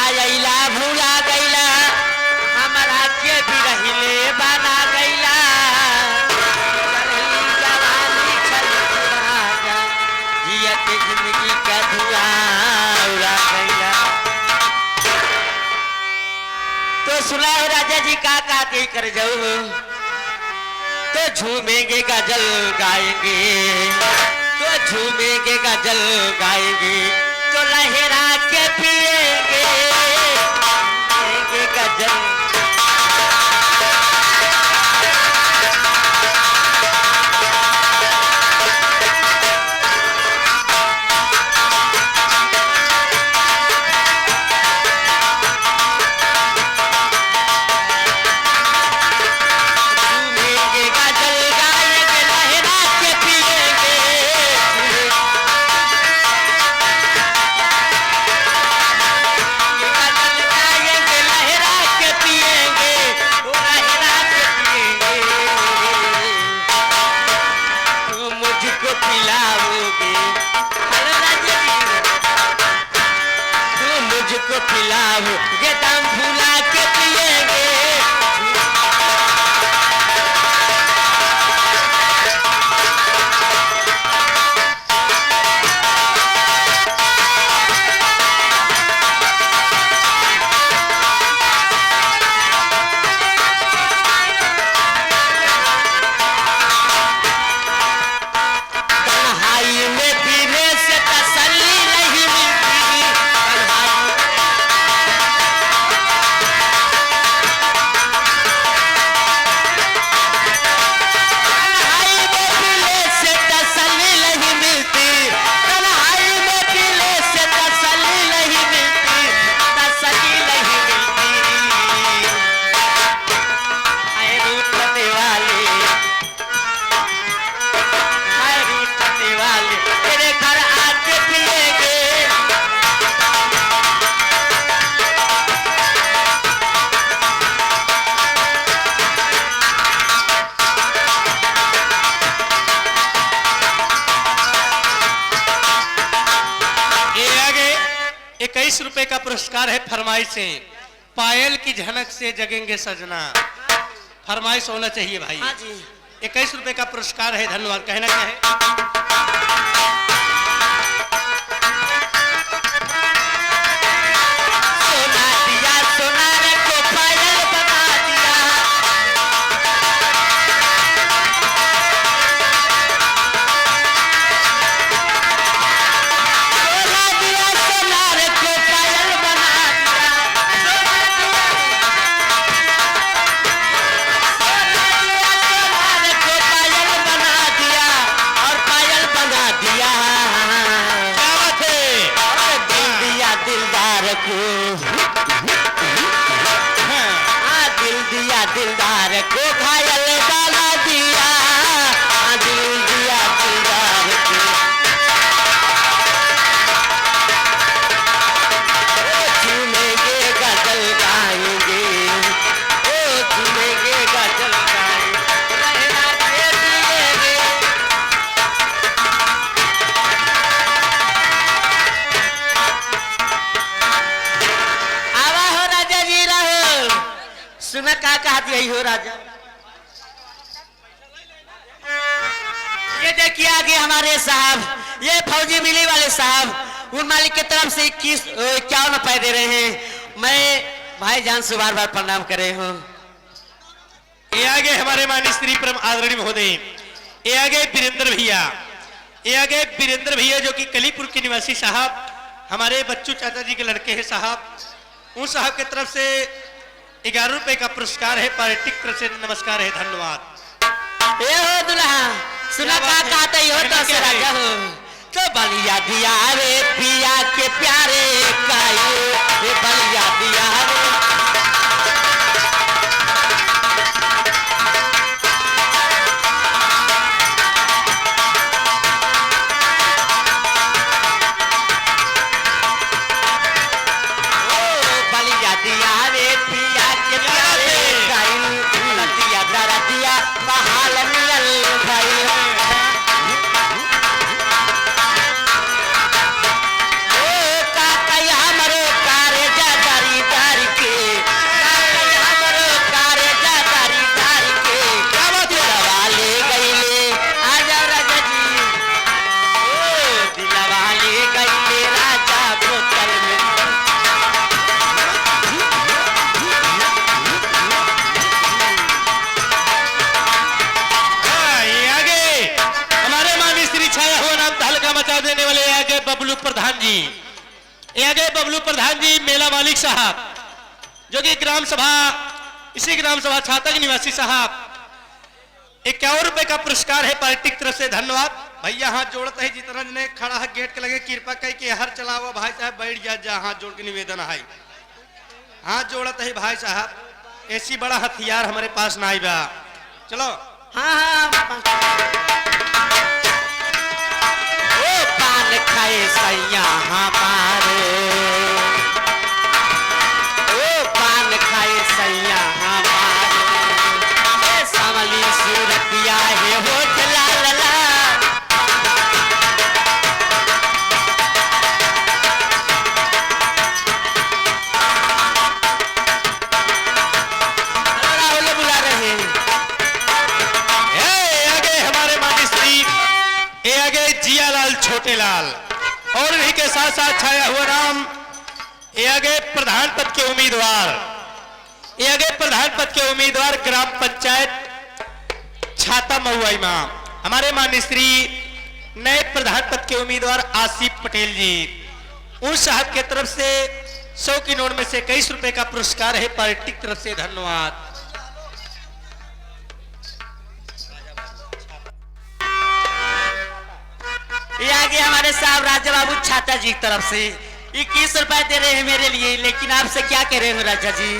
आइला भूला गईला हमारा के भी रहिले बना गईला जवानी छल राजा जियत जिंदगी का धुआं उड़ा गईला। तो सुना हो राजा जी का के कर जाऊ तो झूमेंगे गजल गाएंगे तो झूमेंगे गजल गाएंगे तो लहरा के पिएंगे गजल। ये दम भुला के पिएंगे तन्हाई में पीने से तसल्ली नहीं मिलती ₹21 का पुरस्कार है फरमाइश से पायल की झनक से जगेंगे सजना। फरमाइश होना चाहिए भाई। हाँ जी। ₹21 का पुरस्कार है। धन्यवाद। कहना क्या है? दिलदार को घायल बना दिया दिल दिया दिलदार को। झूमेंगे गजल गाएंगे ओ झूमेंगे गजल गाएंगे। आवा हो राजा जी रहो। सुना का कहती यही हो राजा। ये देखिए आगे हमारे साहब ये फौजी मिली वाले साहब उन मालिक की तरफ से 51 रुपए दे रहे हैं। मैं भाईजान से बार बार प्रणाम कर रहे हूँ। ये आगे हमारे माननीय श्री परम आदरणीय महोदय ये आगे वीरेंद्र भैया ये आगे वीरेंद्र भैया जो कि कलीपुर के निवासी साहब हमारे बच्चू चाचा जी के लड़के हैं साहब। उन साहब की तरफ से ₹11 का पुरस्कार है। पार्टिक तरफ से नमस्कार है। धन्यवाद। ये हो दुल्हा सुना का कहते हो तो से राजा हो तो बलिया दिया रे पिया के प्यारे का ये बलिया दिया रे। का प्रधान जी, ये आगे बबलू प्रधान जी मेला मालिक साहब, जो कि ग्राम सभा, इसी ग्राम सभा छाता के निवासी साहब, 51 रुपए का पुरस्कार है पार्टी की तरफ से, धन्यवाद। भैया हाथ जोड़ते है, जितना ने खड़ा है गेट के लगे कृपा कह के हर चलावा भाई साहब बैठ जा, हाथ जोड़ के निवेदन है, हाथ जोड़ते है भाई साहब, ऐसी बड़ा हथियार हमारे पास ना आई बा। चलो हाँ ओ पान खाए सैया हमारे, ओ पान खाए सैया हमारे, सामली सूरतिया है होठ लाल लाल। छोटे लाल और इन्हीं के साथ साथ छाया हुआ नाम, ये आगे प्रधान पद के उम्मीदवार, ये आगे प्रधान पद के उम्मीदवार ग्राम पंचायत छाता महुआ इमाम, हमारे माननीय श्री नए प्रधान पद के उम्मीदवार आसिफ पटेल जी, उन साहब के तरफ से 100 की नोट में से 21 रुपए का पुरस्कार है पार्टी की तरफ से, धन्यवाद। ये आगे हमारे साहब राजा बाबू छाता जी की तरफ से 21 रुपए दे रहे हैं मेरे लिए, लेकिन आपसे क्या कह रहे हैं राजा जी।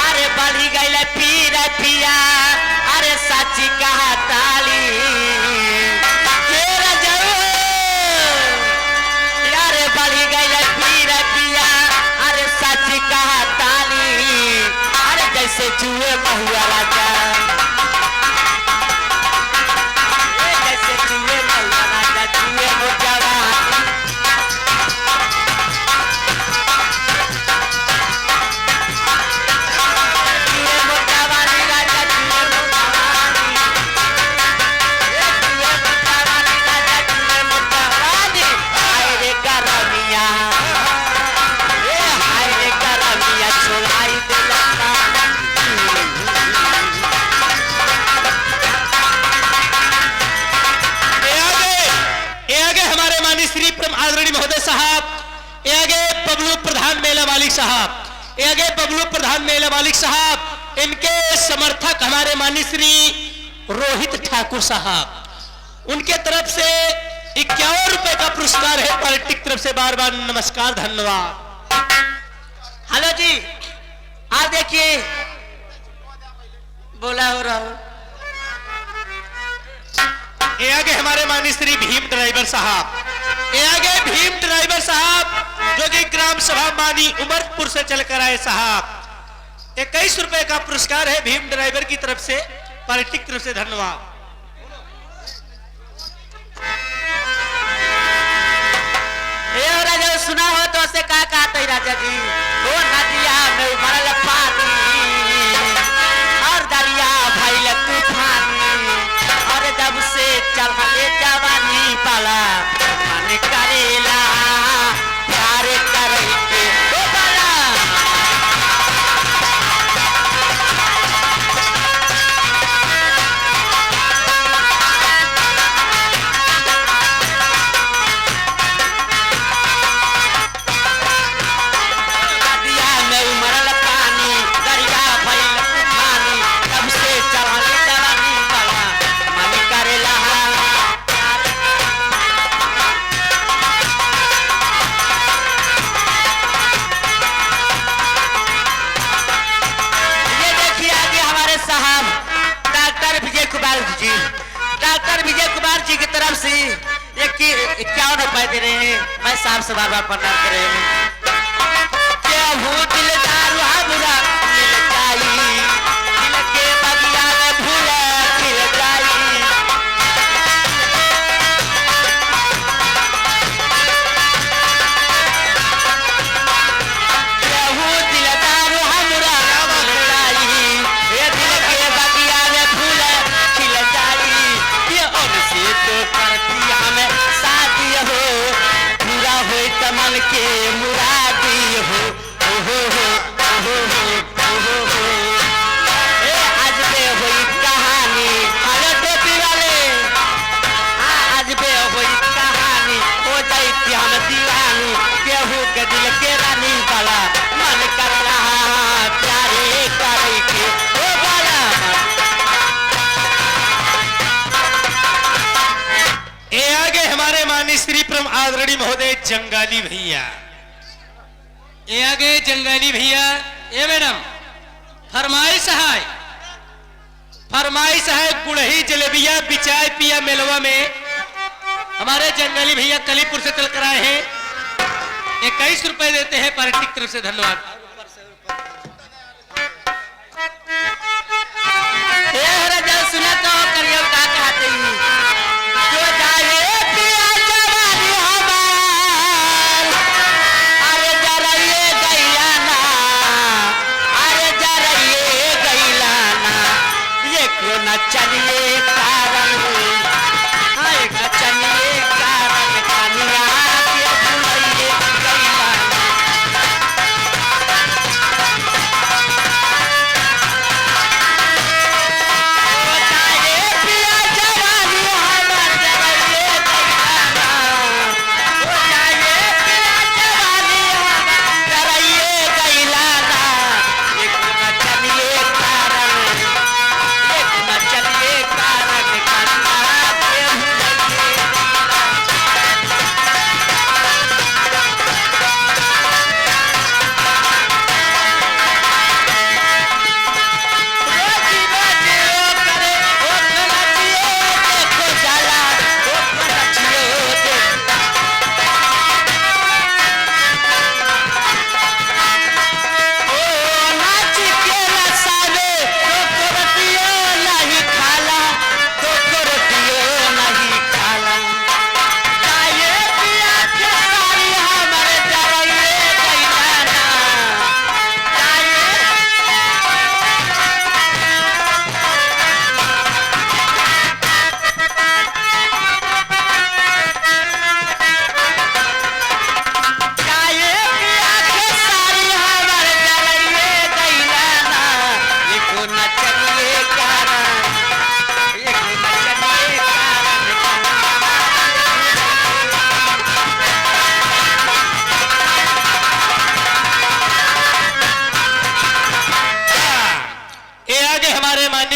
अरे बढ़ी गई पीर पिया, अरे साची कहा ताली, अरे बढ़ी गई पीर पिया, अरे साची कहा ताली, अरे जैसे चूहे महुआ राजा, साहब, ये आगे बबलू प्रधान मेला मालिक साहब, इनके समर्थक हमारे माननीय श्री रोहित ठाकुर साहब, उनके तरफ से 51 रुपए का पुरस्कार है पार्टी की तरफ से, बार बार नमस्कार, धन्यवाद। हेलो जी, आप देखिए बोला हो रहा हो। ये आगे हमारे माननीय श्री भीम ड्राइवर साहब, ये आगे भीम ड्राइवर साहब जो कि ग्राम सभा मानी उमरपुर से चलकर आए साहब, 21 रुपए का पुरस्कार है भीम ड्राइवर की तरफ से, पार्टी की तरफ से, धन्यवाद। राजा सुना हो तो से का कहते राजा जी, वो नदिया में उमड़ल पानी और दरिया भइल तूफानी, और जब से चढ़ले जवानी पाला मन करेला प्यार करे के ओ बाला। नदिया में उमड़ल पानी, दरिया भइल तूफानी, जब से चढ़ले जवानी पाला मन करेला। डॉक्टर विजय कुमार जी की तरफ से 51 रुपए दे रहे हैं, मैं साहब से बार बार प्रणाम कर रहे हैं। क्या हूँ दिलदार बुरा मिल जाई, दिल के बगिया में फूल खिल जाई, क्या हूँ दिलदार बुरा मिल जाई, ये दिल के बगिया में फूल खिल जाई, ये उनसे तो करती हमें शादी हो, पूरा हो तमन के मुरा माननीय श्री परम आदरणीय महोदय जंगाली भैया। ये आगे जंगाली भैया। ये मैडम फरमाइश है गुड़ही जलेबिया बिचाय पिया मेलवा में हमारे जंगाली भैया कलीपुर से चल कर आए हैं। 21 रुपए देते हैं पार्टी की तरफ से, धन्यवाद। सुना तो करियो का कहते ही जो जाए पिया जवानी हमार, अरे जरा ये गैलाना, अरे जरा ये गैलाना, ये को न चलिए कारण, हाय न चलिए कारण कनिया के बुलाइए गैलाना।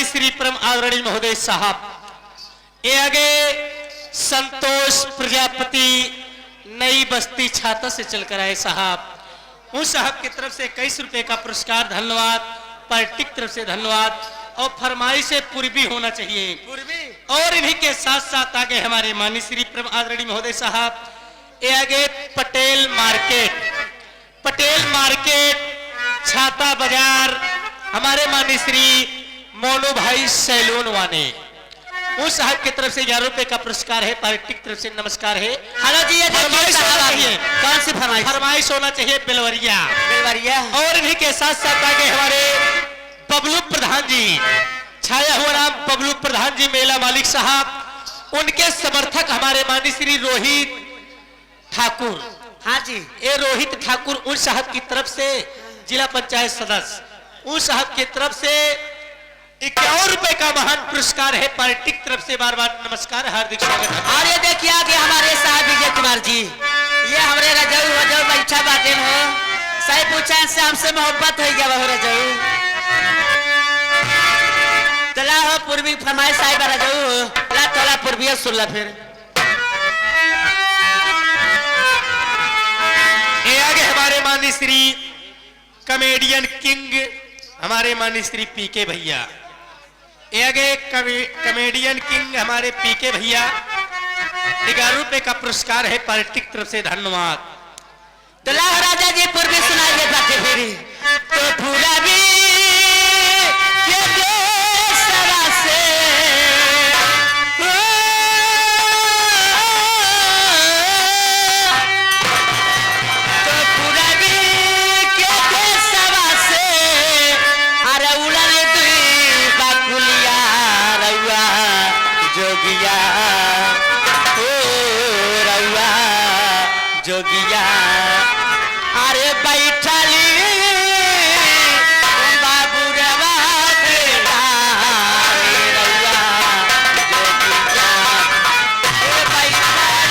श्री परम आदरणीय महोदय साहब। ये आगे संतोष प्रजापति नई बस्ती छाता से चलकर आए साहब। उन साहब की तरफ से 21 रुपए का पुरस्कार, धन्यवाद। पार्टी की तरफ से धन्यवाद। और फरमाइश से पूर्वी होना चाहिए पूर्वी। और इन्हीं के साथ साथ आगे हमारे माननीय श्री परम आदरणीय महोदय साहब। ये आगे पटेल मार्केट छाता बाजार हमारे माननीय श्री मोनू भाई सैलून वाने, उस साहब की तरफ से 11 रुपए का पुरस्कार है। पार्टी की तरफ से नमस्कार है। हेलो जी, ये फरमाइश होना चाहिए। कौन सी फरमाइश? फरमाइश होना चाहिए बेलवरिया। और इन्हीं के साथ साथ आगे हमारे बबलू प्रधान जी, छाया हुआ नाम बबलू प्रधान जी मेला मालिक साहब। उनके समर्थक हमारे माननीय श्री रोहित ठाकुर। हाँ जी, ये रोहित ठाकुर उन साहब की तरफ से जिला पंचायत सदस्य, उन साहब की तरफ से 51 रुपए का महान पुरस्कार है। पार्टी की तरफ से बार बार नमस्कार, हार्दिक स्वागत है। और ये देखिए आगे हमारे साहब विजय कुमार जी, ये हमारे रजऊ बैठा बाटे हो, सही पूछा से हमसे मोहब्बत हो गया बहु रजऊ। चला हो पूर्वी फरमाइश साहिब रजऊ, ला तोला पूर्वी सुन ला। फिर ये आगे हमारे माननीय श्री कॉमेडियन किंग हमारे माननीय श्री पीके भैया। ये आगे कॉमेडियन किंग हमारे पीके भैया, 11 रुपए का पुरस्कार है। पार्टी की तरफ से धन्यवाद। तो लाओ राजा जी पूर्वी सुनाइए बातें फिर। तो पूरा भी ये देशवा से तो पूरा भी के देशवा से अरे उड़ने दुई बाकुलिया रउआ जोगिया ओ रउआ जोगिया अरे बैठली बाबू रवा बेटा रउआ जोगिया ए बैठली।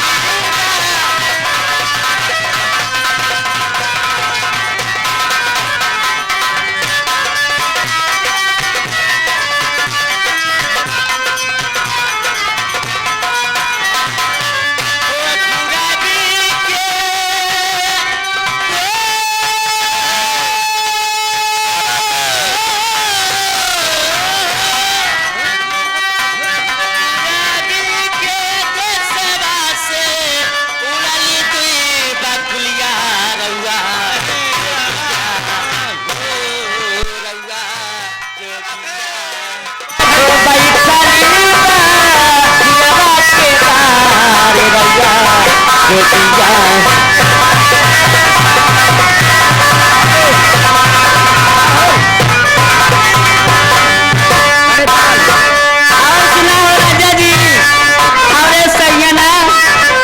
ओ और सुना हो राजा जी, हमरे सैयना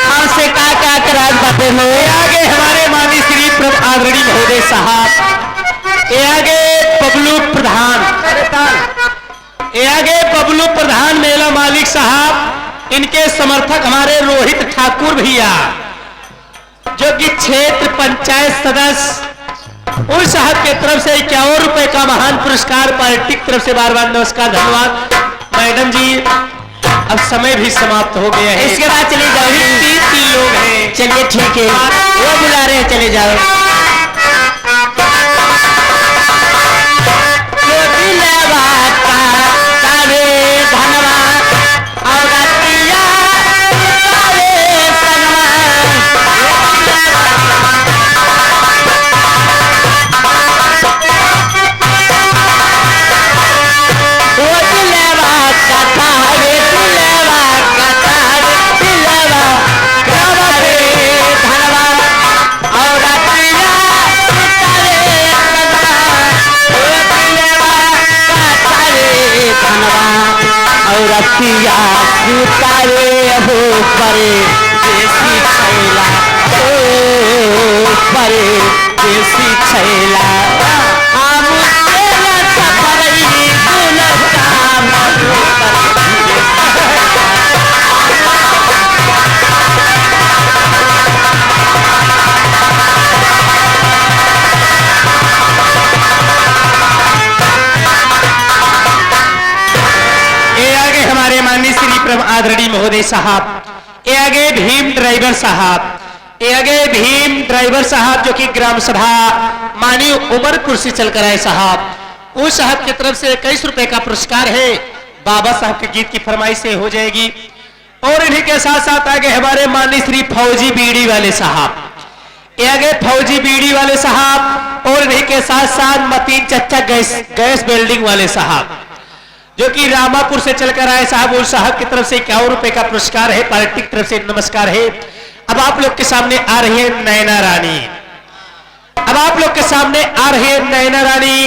हमसे का कराज बातें हो। ये आगे हमारे माननीय श्री प्रम आदरणीय महोदय साहब, ये आगे बबलू प्रधान, ये आगे बबलू प्रधान मेला मालिक साहब, इनके समर्थक हमारे रोहित ठाकुर भैया जो कि क्षेत्र पंचायत सदस्य, उन साहब के तरफ से 51 रुपए का महान पुरस्कार पार्टी की तरफ से बार बार नमस्कार, धन्यवाद मैडम जी। अब समय भी समाप्त हो गया है, इसके बाद चले जाओ। 3 लोग हैं। चलिए ठीक है, वो बुला रहे हैं, चले जाओ। रतिया सुतारे हो परे देसी छैला, ओ परे देसी छैला, हम तेरा सफरई गुलकाम हमारे माननीय श्री प्रम आदरणीय महोदय साहब, ये आगे भीम ड्राइवर साहब, ये आगे भीम ड्राइवर साहब जो कि ग्राम सभा माननीय उमरपुर से चलकर आए साहब, उस साहब की तरफ से 21 रुपए का पुरस्कार है। बाबा साहब के गीत की फरमाइश से हो जाएगी। और इन्हीं के साथ साथ आगे हमारे माननीय श्री फौजी बीड़ी वाले साहब, ये आगे फौजी बीड़ी वाले साहब, और इन्हीं के साथ साथ मतीन चच्चा गैस बिल्डिंग वाले साहब जो कि रामापुर से चलकर आए साहब, उस साहब की तरफ से 51 रुपए का पुरस्कार है। पार्टी की तरफ से नमस्कार है। अब आप लोग के सामने आ रही है नैना रानी, अब आप लोग के सामने आ रही है नैना रानी।